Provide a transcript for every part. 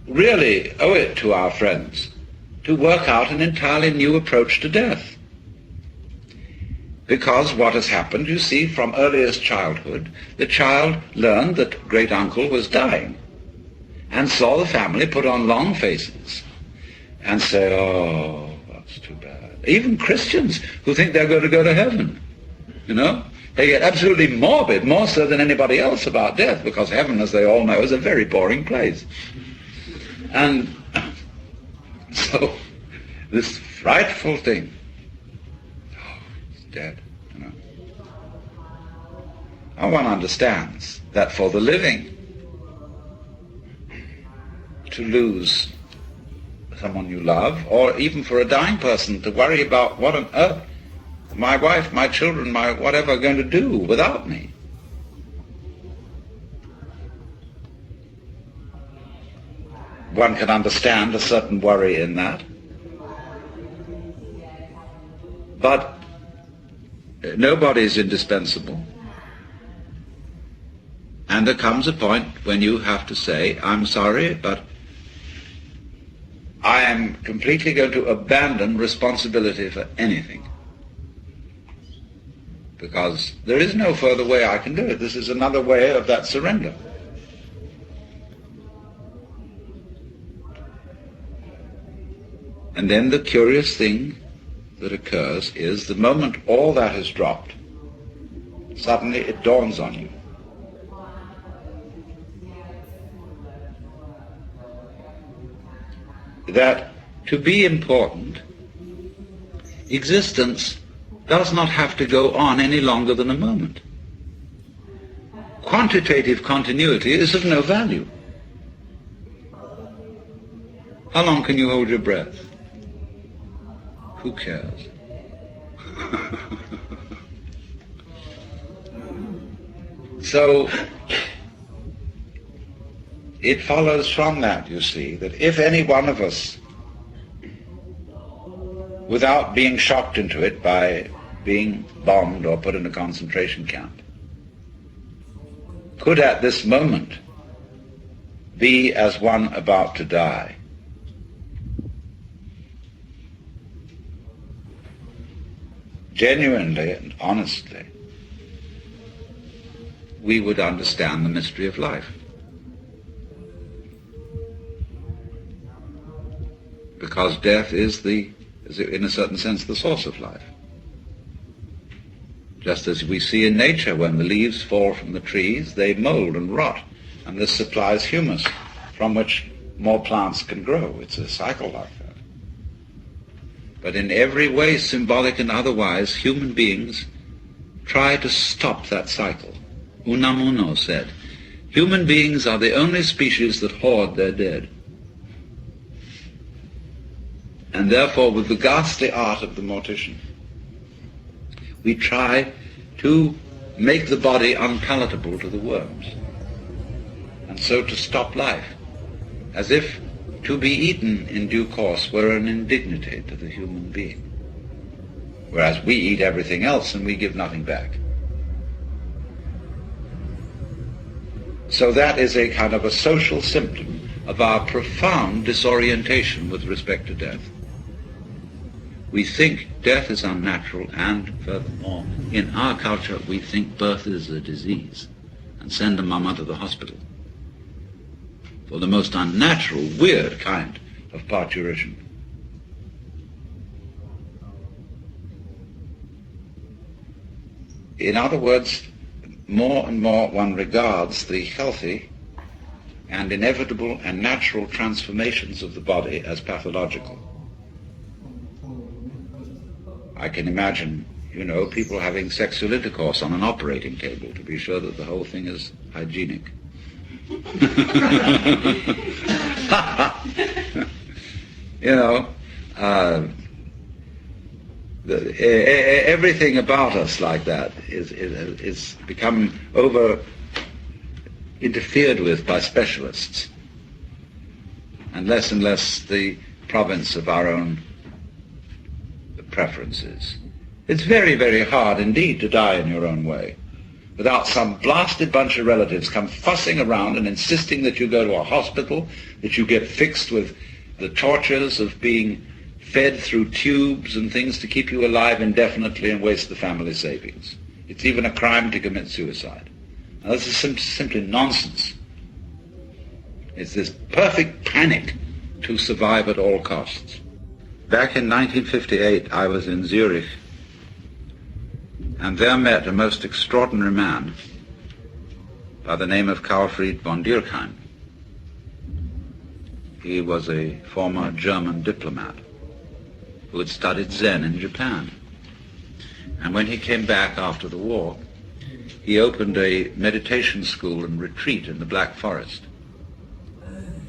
really owe it to our friends to work out an entirely new approach to death. Because what has happened, you see, from earliest childhood, the child learned that great uncle was dying and saw the family put on long faces and say, oh, that's too bad. Even Christians who think they're going to go to heaven, you know, they get absolutely morbid, more so than anybody else, about death, because heaven, as they all know, is a very boring place. And so this frightful thing, oh, it's dead, you know. Now one understands that for the living, to lose someone you love, or even for a dying person to worry about what on earth my wife, my children, my whatever are going to do without me. One can understand a certain worry in that. But nobody is indispensable. And there comes a point when you have to say, I'm sorry, but I am completely going to abandon responsibility for anything. Because there is no further way I can do it. This is another way of that surrender. And then the curious thing that occurs is the moment all that has dropped, suddenly it dawns on you. That to be important, existence does not have to go on any longer than a moment. Quantitative continuity is of no value. How long can you hold your breath? Who cares? So it follows from that, you see, that if any one of us, without being shocked into it by being bombed or put in a concentration camp, could at this moment be as one about to die, genuinely and honestly, we would understand the mystery of life. Because death is in a certain sense, the source of life. Just as we see in nature, when the leaves fall from the trees, they mold and rot, and this supplies humus from which more plants can grow. It's a cycle like that. But in every way, symbolic and otherwise, human beings try to stop that cycle. Unamuno said, human beings are the only species that hoard their dead. And therefore, with the ghastly art of the mortician, we try to make the body unpalatable to the worms, and so to stop life, as if to be eaten in due course were an indignity to the human being, whereas we eat everything else and we give nothing back. So that is a kind of a social symptom of our profound disorientation with respect to death. We think death is unnatural, and furthermore, in our culture, we think birth is a disease and send a mama to the hospital for the most unnatural, weird kind of parturition. In other words, more and more one regards the healthy and inevitable and natural transformations of the body as pathological. I can imagine, people having sexual intercourse on an operating table to be sure that the whole thing is hygienic. Everything about us like that is become over interfered with by specialists, and less the province of our own preferences. It's very, very hard indeed to die in your own way. without some blasted bunch of relatives come fussing around and insisting that you go to a hospital, that you get fixed with the tortures of being fed through tubes and things to keep you alive indefinitely and waste the family savings. It's even a crime to commit suicide. Now, this is simply nonsense. It's this perfect panic to survive at all costs. Back in 1958, I was in Zurich, and there met a most extraordinary man by the name of Karlfried von Dürkheim. He was a former German diplomat who had studied Zen in Japan. And when he came back after the war, he opened a meditation school and retreat in the Black Forest. And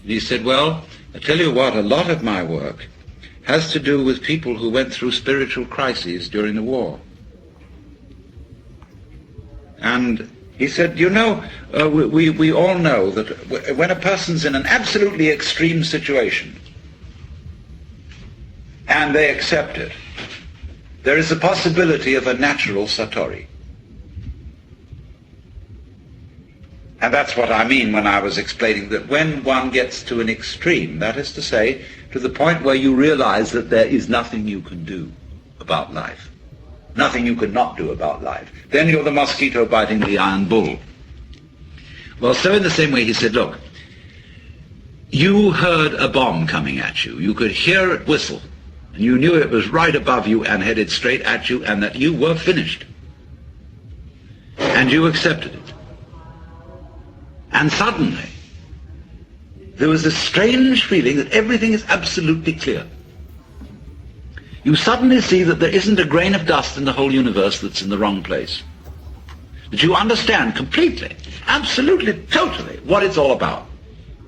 he said, well, I tell you what, a lot of my work has to do with people who went through spiritual crises during the war. And he said, you know, we all know that when a person's in an absolutely extreme situation and they accept it, there is a possibility of a natural Satori. And that's what I mean when I was explaining that when one gets to an extreme, that is to say, to the point where you realize that there is nothing you can do about life, nothing you can not do about life, then you're the mosquito biting the iron bull. Well, so in the same way he said, look, you heard a bomb coming at you. You could hear it whistle, and you knew it was right above you and headed straight at you, and that you were finished. And you accepted it. And suddenly, there was a strange feeling that everything is absolutely clear. You suddenly see that there isn't a grain of dust in the whole universe that's in the wrong place. That you understand completely, absolutely, totally what it's all about.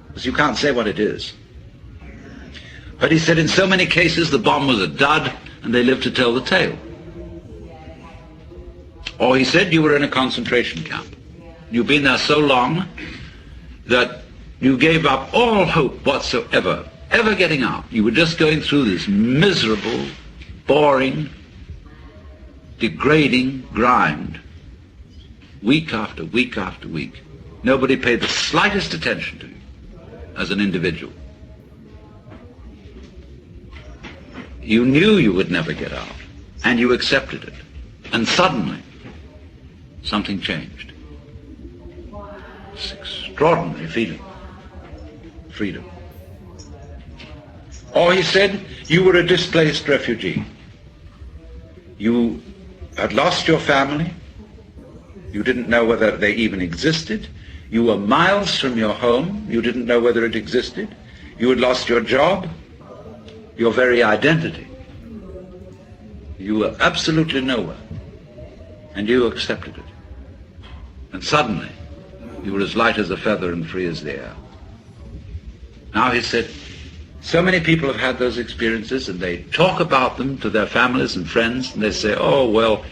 Because you can't say what it is. But he said in so many cases the bomb was a dud and they lived to tell the tale. Or he said you were in a concentration camp. You've been there so long that you gave up all hope whatsoever, ever getting out. You were just going through this miserable, boring, degrading grind, week after week after week. Nobody paid the slightest attention to you as an individual. You knew you would never get out, and you accepted it. And suddenly, something changed. This extraordinary feeling. Freedom. Or he said, you were a displaced refugee. You had lost your family. You didn't know whether they even existed. You were miles from your home. You didn't know whether it existed. You had lost your job, your very identity. You were absolutely nowhere. And you accepted it. And suddenly, you were as light as a feather and free as the air. Now he said, so many people have had those experiences and they talk about them to their families and friends and they say, oh, well,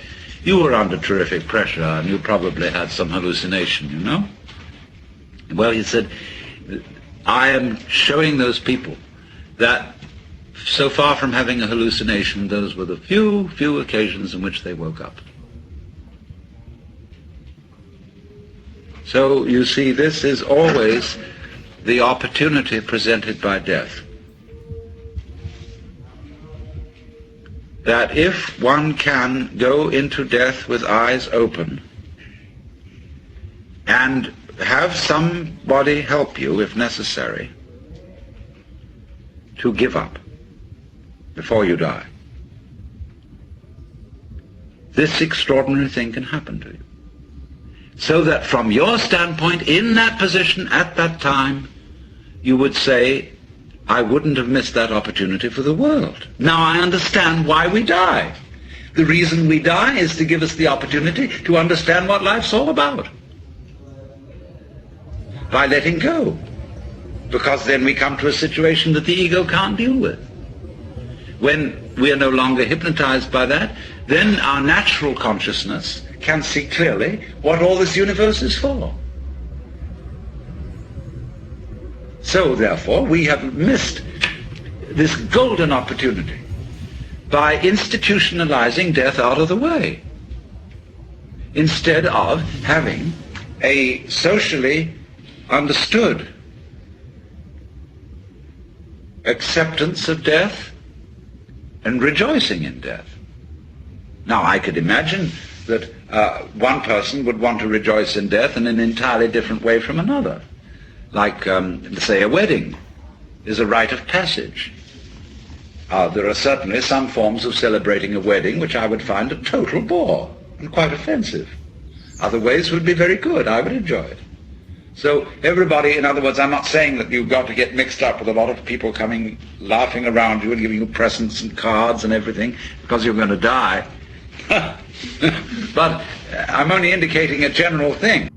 you were under terrific pressure and you probably had some hallucination, you know? Well, he said, I am showing those people that so far from having a hallucination, those were the few occasions in which they woke up. So you see, this is always the opportunity presented by death. That if one can go into death with eyes open and have somebody help you, if necessary, to give up before you die, this extraordinary thing can happen to you. So that from your standpoint, in that position, at that time, you would say, I wouldn't have missed that opportunity for the world. Now I understand why we die. The reason we die is to give us the opportunity to understand what life's all about. By letting go. Because then we come to a situation that the ego can't deal with. When we are no longer hypnotized by that, then our natural consciousness can see clearly what all this universe is for. So, therefore, we have missed this golden opportunity by institutionalizing death out of the way. instead of having a socially understood acceptance of death and rejoicing in death. Now, I could imagine that one person would want to rejoice in death in an entirely different way from another. Like, say, a wedding is a rite of passage. There are certainly some forms of celebrating a wedding which I would find a total bore and quite offensive. Other ways would be very good. I would enjoy it. So everybody, in other words, I'm not saying that you've got to get mixed up with a lot of people coming, laughing around you and giving you presents and cards and everything because you're going to die. But I'm only indicating a general thing.